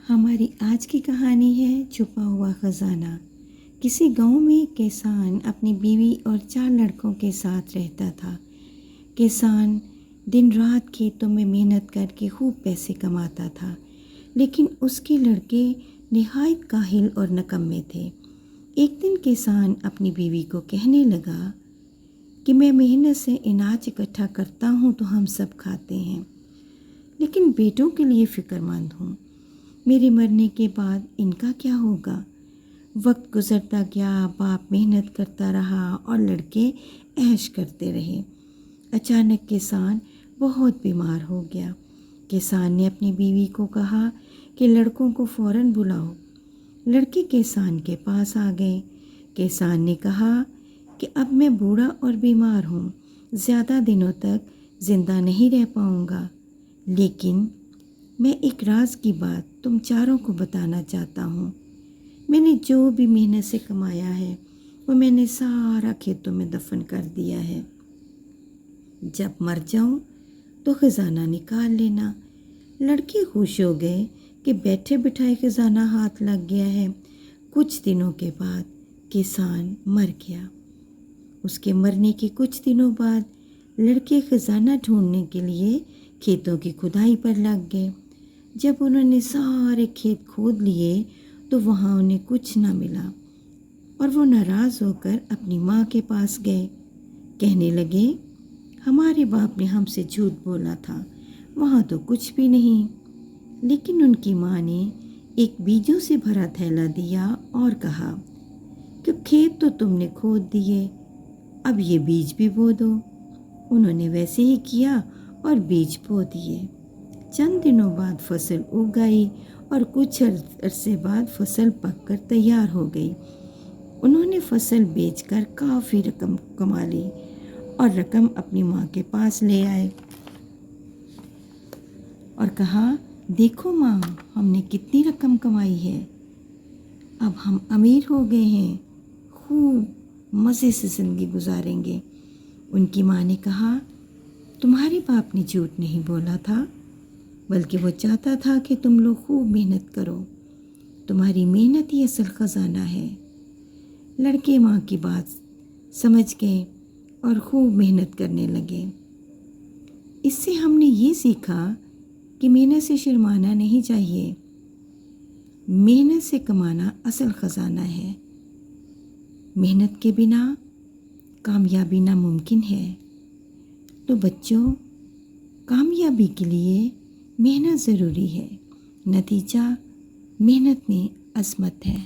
ہماری آج کی کہانی ہے چھپا ہوا خزانہ۔ کسی گاؤں میں ایک کسان اپنی بیوی اور 4 لڑکوں کے ساتھ رہتا تھا۔ کسان دن رات کھیتوں میں محنت کر کے خوب پیسے کماتا تھا، لیکن اس کے لڑکے نہایت کاہل اور نکمے تھے۔ ایک دن کسان اپنی بیوی کو کہنے لگا کہ میں محنت سے اناج اکٹھا کرتا ہوں تو ہم سب کھاتے ہیں، لیکن بیٹوں کے لیے فکر مند ہوں۔ میرے مرنے کے بعد ان کا کیا ہوگا؟ وقت گزرتا گیا، باپ محنت کرتا رہا اور لڑکے عیش کرتے رہے۔ اچانک کسان بہت بیمار ہو گیا۔ کسان نے اپنی بیوی کو کہا کہ لڑکوں کو فوراً بلاؤ۔ لڑکے کسان کے پاس آ گئے۔ کسان نے کہا کہ اب میں بوڑھا اور بیمار ہوں، زیادہ دنوں تک زندہ نہیں رہ پاؤں گا، لیکن میں ایک راز کی بات تم چاروں کو بتانا چاہتا ہوں۔ میں نے جو بھی محنت سے کمایا ہے وہ میں نے سارا کھیتوں میں دفن کر دیا ہے۔ جب مر جاؤں تو خزانہ نکال لینا۔ لڑکے خوش ہو گئے کہ بیٹھے بٹھائے خزانہ ہاتھ لگ گیا ہے۔ کچھ دنوں کے بعد کسان مر گیا۔ اس کے مرنے کے کچھ دنوں بعد لڑکے خزانہ ڈھونڈنے کے لیے کھیتوں کی کھدائی پر لگ گئے۔ جب انہوں نے سارے کھیت کھود لیے تو وہاں انہیں کچھ نہ ملا، اور وہ ناراض ہو کر اپنی ماں کے پاس گئے۔ کہنے لگے، ہمارے باپ نے ہم سے جھوٹ بولا تھا، وہاں تو کچھ بھی نہیں۔ لیکن ان کی ماں نے ایک بیجوں سے بھرا تھیلا دیا اور کہا کہ کھیت تو تم نے کھود دیے، اب یہ بیج بھی بو دو۔ انہوں نے ویسے ہی کیا اور بیج بو دیے۔ چند دنوں بعد فصل اگ گئی اور کچھ عرصے بعد فصل پک کر تیار ہو گئی۔ انہوں نے فصل بیچ کر کافی رقم کما لی اور رقم اپنی ماں کے پاس لے آئے اور کہا، دیکھو ماں، ہم نے کتنی رقم کمائی ہے، اب ہم امیر ہو گئے ہیں، خوب مزے سے زندگی گزاریں گے۔ ان کی ماں نے کہا، تمہارے باپ نے جھوٹ نہیں بولا تھا، بلکہ وہ چاہتا تھا کہ تم لوگ خوب محنت کرو، تمہاری محنت ہی اصل خزانہ ہے۔ لڑکے ماں کی بات سمجھ گئے اور خوب محنت کرنے لگے۔ اس سے ہم نے یہ سیکھا کہ محنت سے شرمانا نہیں چاہیے، محنت سے کمانا اصل خزانہ ہے۔ محنت کے بنا کامیابی ناممکن ہے۔ تو بچوں، کامیابی کے لیے محنت ضروری ہے، نتیجہ محنت میں عظمت ہے۔